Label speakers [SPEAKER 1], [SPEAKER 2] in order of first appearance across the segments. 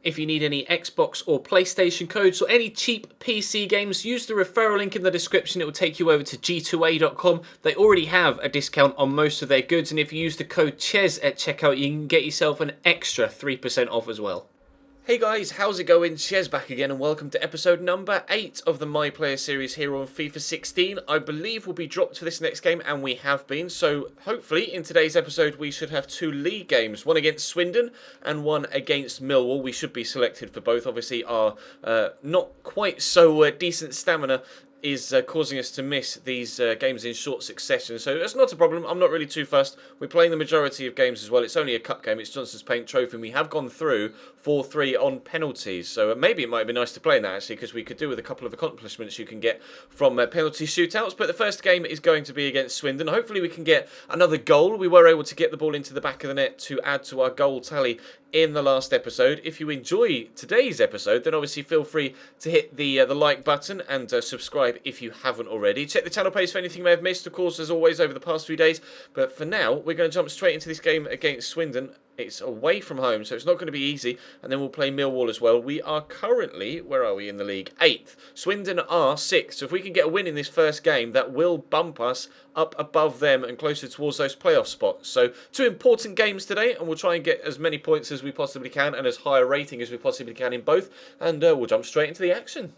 [SPEAKER 1] If you need any Xbox or PlayStation codes or any cheap PC games, use the referral link in the description. It will take you over to g2a.com. They already have a discount on most of their goods, and if you use the code CHES at checkout, you can get yourself an extra 3% off as well. Hey guys, how's it going? Chez back again and welcome to episode number 8 of the My Player series here on FIFA 16. I believe we'll be dropped for this next game, and we have been, so hopefully in today's episode we should have 2 league games, one against Swindon and one against Millwall. We should be selected for both. Obviously our not quite so decent stamina is causing us to miss these games in short succession, so that's not a problem. I'm not really too fussed. We're playing the majority of games as well. It's only a cup game. It's Johnson's Paint Trophy, and we have gone through 4-3 on penalties, so maybe it might be nice to play in that actually, because we could do with a couple of accomplishments you can get from penalty shootouts. But the first game is going to be against Swindon. Hopefully we can get another goal. We were able to get the ball into the back of the net to add to our goal tally in the last episode. If you enjoy today's episode, then obviously feel free to hit the like button and subscribe if you haven't already. Check the channel page for anything you may have missed, of course, as always, over the past few days. But for now, we're going to jump straight into this game against Swindon. It's away from home, so it's not going to be easy. And then we'll play Millwall as well. We are currently, where are we in the league? 8th. Swindon are 6th. So if we can get a win in this first game, that will bump us up above them and closer towards those playoff spots. So 2 important games today, and we'll try and get as many points as we possibly can and as high a rating as we possibly can in both. And we'll jump straight into the action.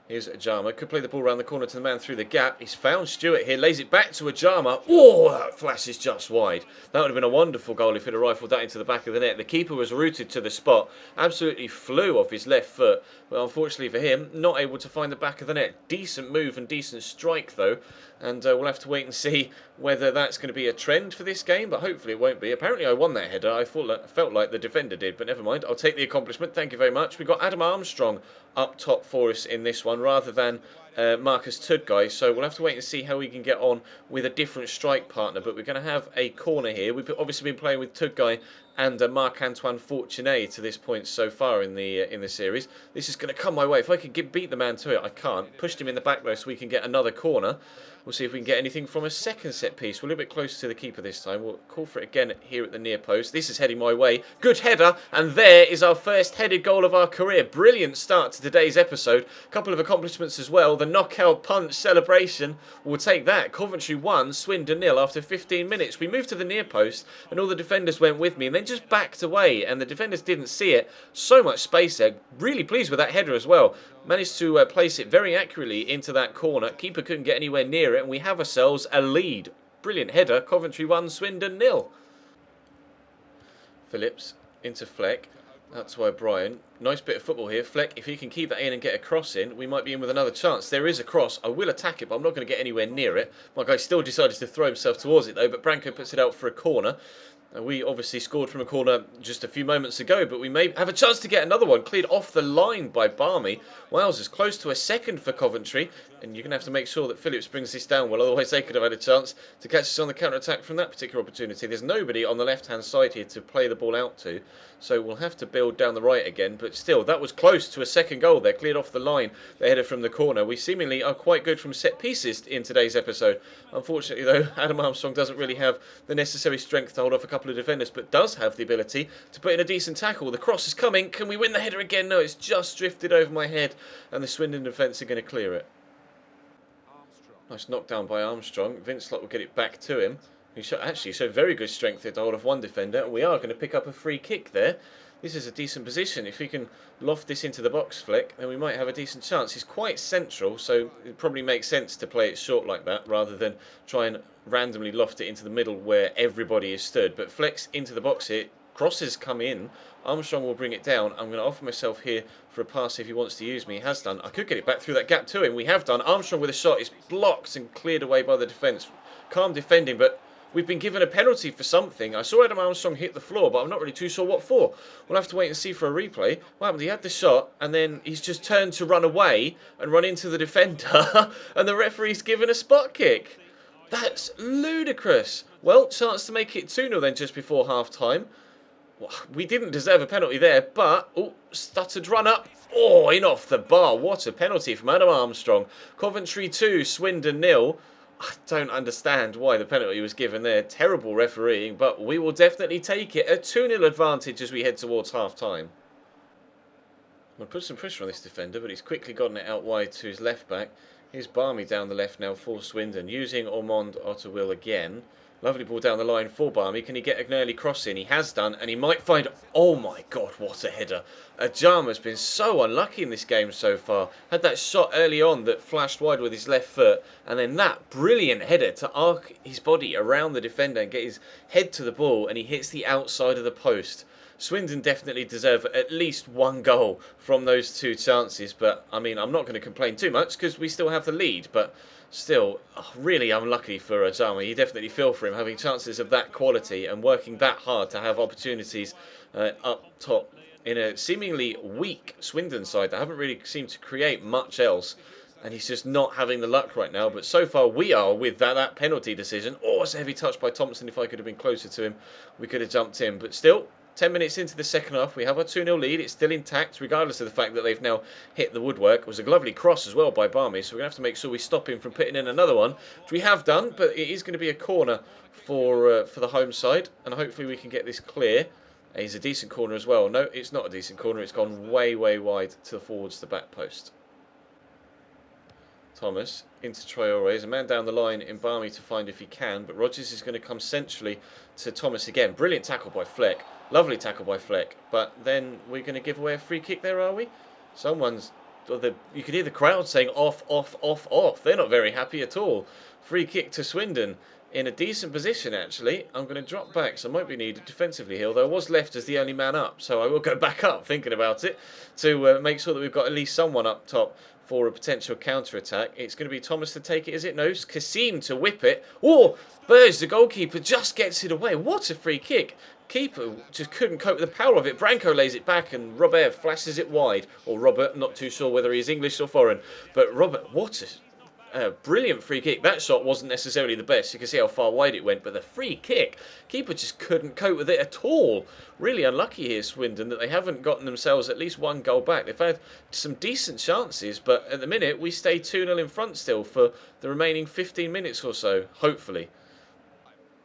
[SPEAKER 1] Here's Ajama. Could play the ball around the corner to the man through the gap. He's found Stewart here. Lays it back to Ajama. Oh, that flash is just wide. That would have been a wonderful goal if he'd have rifled that into the back of the net. The keeper was rooted to the spot. Absolutely flew off his left foot. But unfortunately for him, not able to find the back of the net. Decent move and decent strike though. And we'll have to wait and see whether that's going to be a trend for this game, but hopefully it won't be. Apparently I won that header. I felt like the defender did, but never mind. I'll take the accomplishment. Thank you very much. We've got Adam Armstrong up top for us in this one, rather than Marcus Tudguy. So we'll have to wait and see how we can get on with a different strike partner. But we're going to have a corner here. We've obviously been playing with Tudguy and Marc-Antoine Fortuné to this point so far in the series. This is going to come my way. If I could beat the man to it, I can't. Pushed him in the back though, so we can get another corner. We'll see if we can get anything from a second set piece. We're a little bit closer to the keeper this time. We'll call for it again here at the near post. This is heading my way. Good header. And there is our first headed goal of our career. Brilliant start to today's episode. A couple of accomplishments as well. The knockout punch celebration. We'll take that. Coventry 1, Swindon 0 after 15 minutes. We moved to the near post and all the defenders went with me and then just backed away. And the defenders didn't see it. So much space there. Really pleased with that header as well. Managed to place it very accurately into that corner. Keeper couldn't get anywhere near it, and we have ourselves a lead. Brilliant header. Coventry 1, Swindon 0. Phillips into Fleck. That's why Brian. Nice bit of football here. Fleck, if he can keep that in and get a cross in, we might be in with another chance. There is a cross. I will attack it, but I'm not going to get anywhere near it. My guy still decided to throw himself towards it, though, but Branco puts it out for a corner. We obviously scored from a corner just a few moments ago, but we may have a chance to get another one. Cleared off the line by Barmy. Wales is close to a second for Coventry, and you're going to have to make sure that Phillips brings this down well, otherwise they could have had a chance to catch us on the counter-attack from that particular opportunity. There's nobody on the left-hand side here to play the ball out to, so we'll have to build down the right again, but still, that was close to a second goal there. Cleared off the line, the header from the corner. We seemingly are quite good from set pieces in today's episode. Unfortunately, though, Adam Armstrong doesn't really have the necessary strength to hold off a couple of defenders, but does have the ability to put in a decent tackle. The cross is coming. Can we win the header again? No, it's just drifted over my head, and the Swindon defence are going to clear it. Nice knockdown by Armstrong. Vincelot will get it back to him. He actually showed very good strength here to hold off one defender. We are going to pick up a free kick there. This is a decent position. If we can loft this into the box flick, then we might have a decent chance. He's quite central, so it probably makes sense to play it short like that rather than try and randomly loft it into the middle where everybody is stood. But flex into the box here. Crosses come in. Armstrong will bring it down. I'm going to offer myself here for a pass if he wants to use me. He has done. I could get it back through that gap to him. We have done. Armstrong with a shot is blocked and cleared away by the defence. Calm defending, but we've been given a penalty for something. I saw Adam Armstrong hit the floor, but I'm not really too sure what for. We'll have to wait and see for a replay. What happened? He had the shot, and then he's just turned to run away and run into the defender, and the referee's given a spot kick. That's ludicrous. Well, chance to make it 2-0 then just before half-time. Well, we didn't deserve a penalty there, but... Oh, stuttered run up. Oh, in off the bar. What a penalty from Adam Armstrong. Coventry 2, Swindon 0. I don't understand why the penalty was given there. Terrible refereeing, but we will definitely take it. A 2-0 advantage as we head towards half-time. We'll put some pressure on this defender, but he's quickly gotten it out wide to his left back. Here's Barmy down the left now for Swindon, using Ormond Otterwill again. Lovely ball down the line for Barmy. Can he get an early cross in? He has done, and he might find... Oh my God, what a header. Ajama's been so unlucky in this game so far. Had that shot early on that flashed wide with his left foot, and then that brilliant header to arc his body around the defender and get his head to the ball, and he hits the outside of the post. Swindon definitely deserve at least one goal from those two chances, but I mean, I'm not going to complain too much because we still have the lead, but still, really unlucky for Ajama. You definitely feel for him having chances of that quality and working that hard to have opportunities up top in a seemingly weak Swindon side that haven't really seemed to create much else. And he's just not having the luck right now. But so far we are with that penalty decision. Oh, it's a heavy touch by Thompson. If I could have been closer to him, we could have jumped in. But still, 10 minutes into the second half, we have our 2-0 lead. It's still intact, regardless of the fact that they've now hit the woodwork. It was a lovely cross as well by Barmy, so we're going to have to make sure we stop him from putting in another one, which we have done, but it is going to be a corner for the home side, and hopefully we can get this clear. It's a decent corner as well. No, it's not a decent corner. It's gone way, way wide towards the back post. Thomas into Traore. There's a man down the line in Barmy to find if he can, but Rogers is going to come centrally to Thomas again. Brilliant tackle by Fleck. Lovely tackle by Fleck. But then we're going to give away a free kick there, are we? Someone's... You can hear the crowd saying off, off, off, off. They're not very happy at all. Free kick to Swindon. In a decent position, actually. I'm going to drop back, so I might be needed defensively here, although I was left as the only man up, so I will go back up, thinking about it, to make sure that we've got at least someone up top for a potential counter-attack. It's going to be Thomas to take it, is it? No, it's Kassim to whip it. Oh, Thurs, the goalkeeper, just gets it away. What a free kick. Keeper just couldn't cope with the power of it. Branco lays it back and Robert flashes it wide. Or Robert, not too sure whether he's English or foreign. But Robert, what a brilliant free kick. That shot wasn't necessarily the best. You can see how far wide it went. But the free kick, keeper just couldn't cope with it at all. Really unlucky here, Swindon, that they haven't gotten themselves at least one goal back. They've had some decent chances. But at the minute, we stay 2-0 in front still for the remaining 15 minutes or so, hopefully.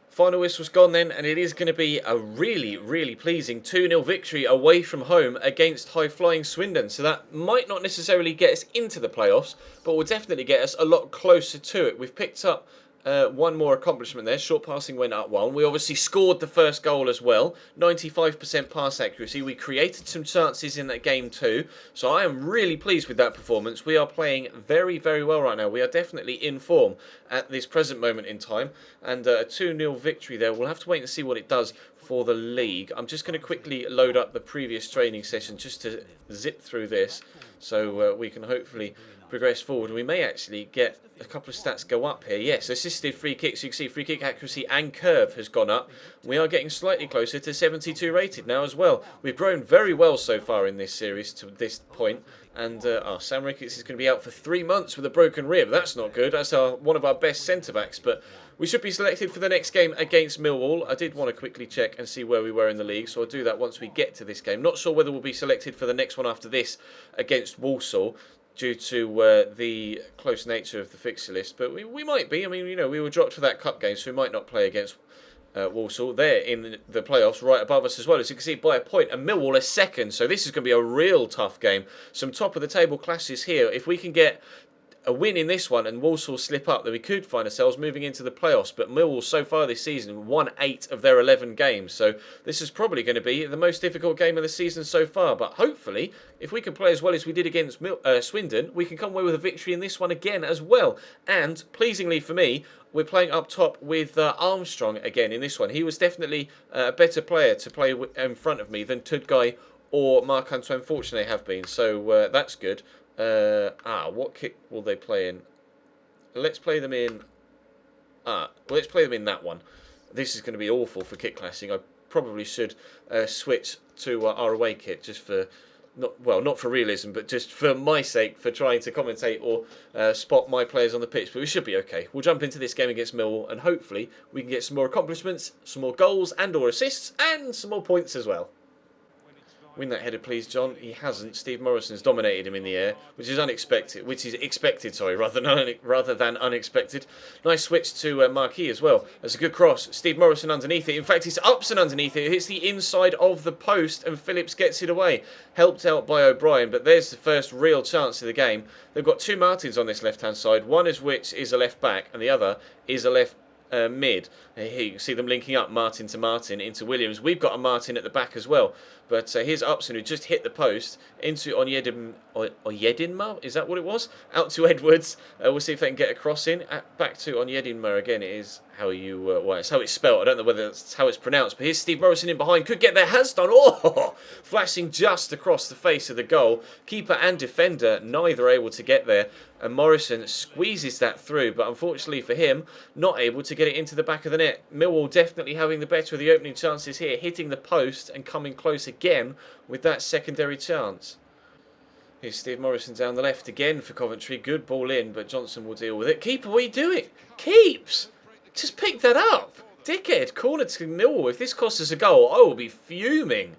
[SPEAKER 1] Final whistle's gone then, and it is going to be a really, really pleasing 2-0 victory away from home against high-flying Swindon. So that might not necessarily get us into the playoffs, but will definitely get us a lot closer to it. We've picked up one more accomplishment there. Short passing went up one. We obviously scored the first goal as well. 95% pass accuracy. We created some chances in that game too. So I am really pleased with that performance. We are playing very, very well right now. We are definitely in form at this present moment in time. And a 2-0 victory there. We'll have to wait and see what it does for the league. I'm just going to quickly load up the previous training session just to zip through this so we can hopefully progress forward. We may actually get a couple of stats go up here. Yes, assisted free kicks. You can see free kick accuracy and curve has gone up. We are getting slightly closer to 72 rated now as well. We've grown very well so far in this series to this point. And Sam Ricketts is going to be out for 3 months with a broken rib. That's not good. That's one of our best centre-backs. But we should be selected for the next game against Millwall. I did want to quickly check and see where we were in the league, so I'll do that once we get to this game. Not sure whether we'll be selected for the next one after this against Walsall, due to the close nature of the fixture list. But we might be. I mean, you know, we were dropped for that cup game, so we might not play against Walsall. They're in the playoffs right above us as well, as you can see, by a point. And Millwall is second, so this is going to be a real tough game. Some top-of-the-table clashes here. If we can get a win in this one and Walsall slip up, then we could find ourselves moving into the playoffs. But Millwall so far this season won 8 of their 11 games, so this is probably going to be the most difficult game of the season so far. But hopefully, if we can play as well as we did against Swindon, we can come away with a victory in this one again as well. And pleasingly for me, we're playing up top with Armstrong again in this one. He was definitely a better player to play in front of me than Tudgai or Marc-Antoine Fortuné have been, so that's good. What kick will they play in? Let's play them in... let's play them in that one. This is going to be awful for kit classing. I probably should switch to our away kit just for... Not for realism, but just for my sake, for trying to commentate or spot my players on the pitch. But we should be okay. We'll jump into this game against Millwall, and hopefully we can get some more accomplishments, some more goals and or assists, and some more points as well.
[SPEAKER 2] Win that header, please, John. He hasn't. Steve Morrison's dominated him in the air, which is unexpected. Rather than unexpected. Nice switch to Marquis as well. That's a good cross. Steve Morrison underneath it. In fact, he's ups and underneath it. It hits the inside of the post, and Phillips gets it away. Helped out by O'Brien, but there's the first real chance of the game. They've got two Martins on this left-hand side. One is which is a left back, and the other is a left mid. Here you can see them linking up, Martin to Martin into Williams. We've got a Martin at the back as well, but here's Upson, who just hit the post into Onyedinma, is that what it was? Out to Edwards. We'll see if they can get a cross in. Back to Onyedinma again. It is how you well, it's how it's spelled. I don't know whether that's how it's pronounced, but here's Steve Morrison in behind, could get there, has done. Oh, flashing just across the face of the goal. Keeper and defender neither able to get there, and Morrison squeezes that through, but unfortunately for him, not able to get it into the back of the net. Millwall definitely having the better of the opening chances here, hitting the post and coming close again with that secondary chance. Here's Steve Morrison down the left again for Coventry. Good ball in, but Johnson will deal with it. Keeper, what are you doing? Keeps! Just pick that up. Dickhead, corner to Millwall. If this costs us a goal, I will be fuming.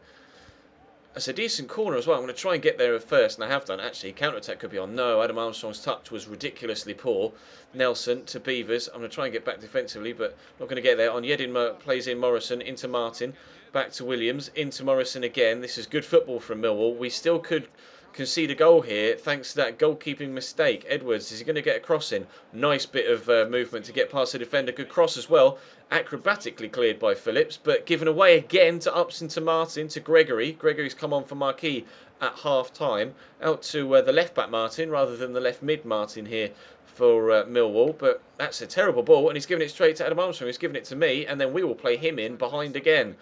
[SPEAKER 2] That's a decent corner as well. I'm going to try and get there first, and I have done actually. Counter-attack could be on. No, Adam Armstrong's touch was ridiculously poor. Nelson to Beavers. I'm going to try and get back defensively, but not going to get there. On Yedin plays in Morrison into Martin. Back to Williams. Into Morrison again. This is good football from Millwall. We still could concede a goal here thanks to that goalkeeping mistake. Edwards, is he going to get a cross in? Nice bit of movement to get past the defender. Good cross as well. Acrobatically cleared by Phillips, but given away again to Upson to Martin to Gregory. Gregory's come on for Marquis at half time. Out to the left back Martin rather than the left mid Martin here for Millwall, but that's a terrible ball, and he's given it straight to Adam Armstrong. He's given it to me, and then we will play him in behind again.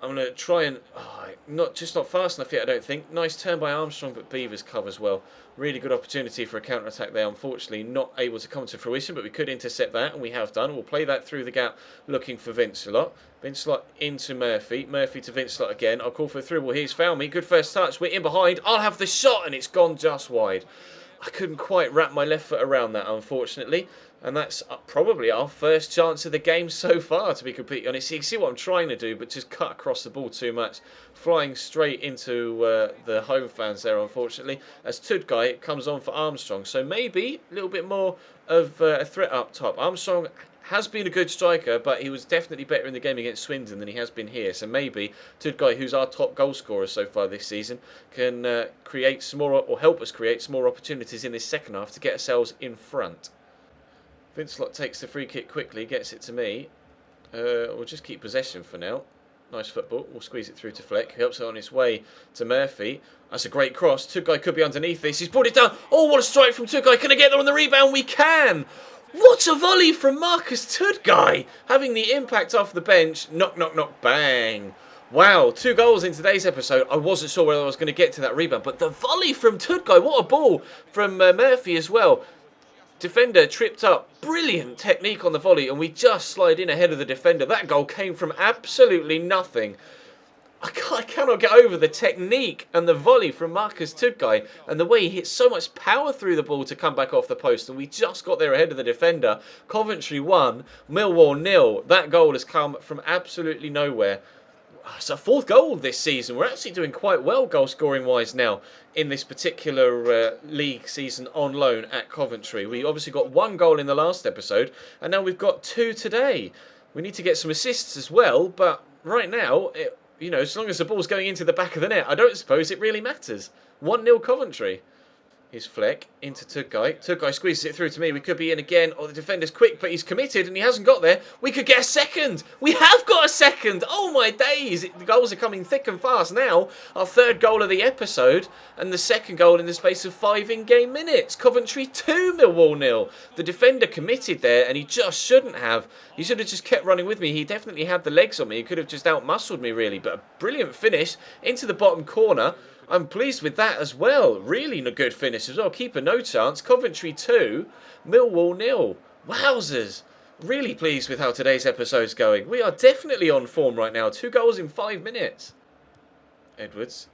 [SPEAKER 2] I'm going to try and... not fast enough yet, I don't think. Nice turn by Armstrong, but Beavers covers well. Really good opportunity for a counter-attack there. Unfortunately, not able to come to fruition, but we could intercept that, and we have done. We'll play that through the gap, looking for Vincelot. Vincelot into Murphy. Murphy to Vincelot again. I'll call for a through. Well, he's found me. Good first touch. We're in behind. I'll have the shot, and it's gone just wide. I couldn't quite wrap my left foot around that, unfortunately. And that's probably our first chance of the game so far, to be completely honest. You can see what I'm trying to do, but just cut across the ball too much. Flying straight into the home fans there, unfortunately. As Tudgay comes on for Armstrong. So maybe a little bit more of a threat up top. Armstrong has been a good striker, but he was definitely better in the game against Swindon than he has been here. So maybe Tudgay, who's our top goal scorer so far this season, can create some more, or help us create some more opportunities in this second half to get ourselves in front. Vincelot takes the free kick quickly, gets it to me. We'll just keep possession for now. Nice football. We'll squeeze it through to Fleck, who helps it on his way to Murphy. That's a great cross. Tudgay could be underneath this. He's brought it down. Oh, what a strike from Tudgay. Can I get there on the rebound? We can. What a volley from Marcus Tudgay. Having the impact off the bench. Knock, knock, knock, bang. Wow, 2 goals in today's episode. I wasn't sure whether I was going to get to that rebound, but the volley from Tudgay. What a ball from Murphy as well. Defender tripped up. Brilliant technique on the volley, and we just slide in ahead of the defender. That goal came from absolutely nothing. I cannot get over the technique and the volley from Marcus Tudgay, and the way he hit so much power through the ball to come back off the post, and we just got there ahead of the defender. Coventry 1, Millwall 0. That goal has come from absolutely nowhere. It's our 4th goal this season. We're actually doing quite well goal scoring wise now in this particular league season on loan at Coventry. We obviously got 1 goal in the last episode, and now we've got 2 today. We need to get some assists as well, but right now, as long as the ball's going into the back of the net, I don't suppose it really matters. 1-0 Coventry. Here's Fleck into Tudgay. Tudgay squeezes it through to me. We could be in again. Oh, the defender's quick, but he's committed and he hasn't got there. We could get a second. We have got a second. Oh, my days. The goals are coming thick and fast now. Our 3rd goal of the episode and the 2nd goal in the space of 5 in-game minutes. Coventry 2, Millwall 0. The defender committed there and he just shouldn't have. He should have just kept running with me. He definitely had the legs on me. He could have just out-muscled me, really. But a brilliant finish into the bottom corner. I'm pleased with that as well. Really a good finish as well. Keeper no chance. Coventry 2, Millwall 0. Wowzers. Really pleased with how today's episode's going. We are definitely on form right now. 2 goals in 5 minutes. Edwards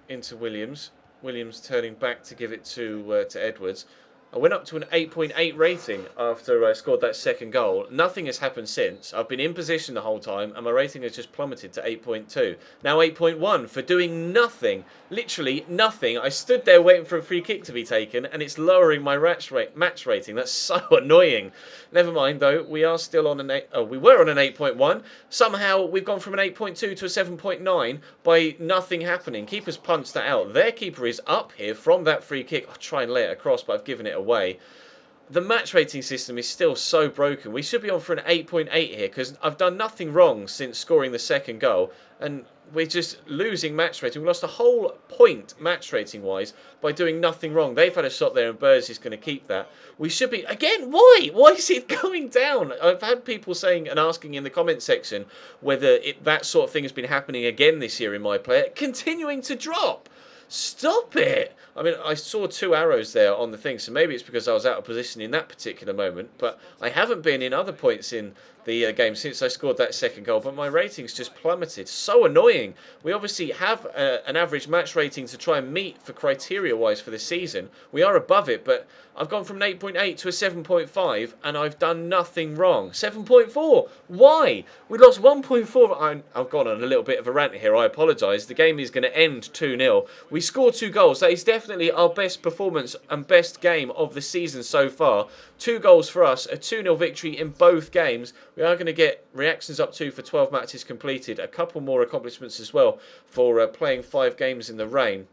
[SPEAKER 2] into Williams. Williams turning back to give it to Edwards. I went up to an 8.8 rating after I scored that second goal. Nothing has happened since. I've been in position the whole time, and my rating has just plummeted to 8.2. Now 8.1 for doing nothing. Literally nothing. I stood there waiting for a free kick to be taken, and it's lowering my match rating. That's so annoying. Never mind, though. We are still on an 8. Oh, we were on an 8.1. Somehow we've gone from an 8.2 to a 7.9 by nothing happening. Keeper's punched that out. Their keeper is up here from that free kick. I'll try and lay it across, but I've given it away. The match rating system is still so broken. We should be on for an 8.8 here because I've done nothing wrong since scoring the second goal, and we're just losing match rating. We lost a whole point match rating wise by doing nothing wrong. They've had a shot there and Thurs is going to keep that. We should be, again, why? Why is it going down? I've had people saying and asking in the comment section whether that sort of thing has been happening again this year in my player, continuing to drop. Stop it! I mean, I saw 2 arrows there on the thing, so maybe it's because I was out of position in that particular moment, but I haven't been in other points in the game since I scored that second goal, but my ratings just plummeted. So annoying. We obviously have an average match rating to try and meet for criteria-wise for the season. We are above it, but I've gone from an 8.8 to a 7.5, and I've done nothing wrong. 7.4. Why? We lost 1.4. I've gone on a little bit of a rant here. I apologise. The game is going to end 2-0. We scored 2 goals. That is definitely our best performance and best game of the season so far. 2 goals for us, a 2-0 victory in both games. We are going to get reactions up to for 12 matches completed. A couple more accomplishments as well for playing 5 games in the rain.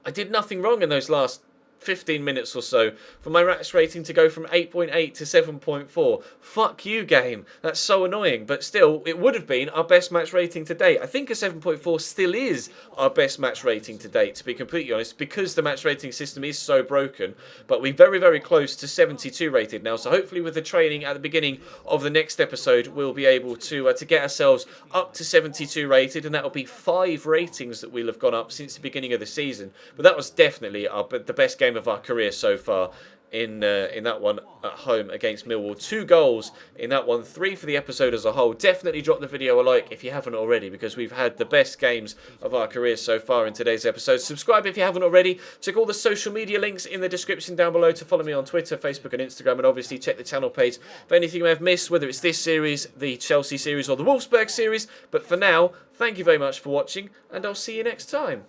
[SPEAKER 2] I did nothing wrong in those last 15 minutes or so for my match rating to go from 8.8 to 7.4. Fuck you, game. That's so annoying. But still, it would have been our best match rating to date. I think a 7.4 still is our best match rating to date, to be completely honest, because the match rating system is so broken. But we're very, very close to 72 rated now. So hopefully with the training at the beginning of the next episode, we'll be able to get ourselves up to 72 rated. And that'll be 5 ratings that we'll have gone up since the beginning of the season. But that was definitely the best game of our career so far in that one at home against Millwall. 2 goals in that one, 3 for the episode as a whole. Definitely drop the video a like if you haven't already, because we've had the best games of our career so far in today's episode. Subscribe if you haven't already. Check all the social media links in the description down below to follow me on Twitter, Facebook and Instagram, and obviously check the channel page for anything you may have missed, whether it's this series, the Chelsea series or the Wolfsburg series. But for now, thank you very much for watching, and I'll see you next time.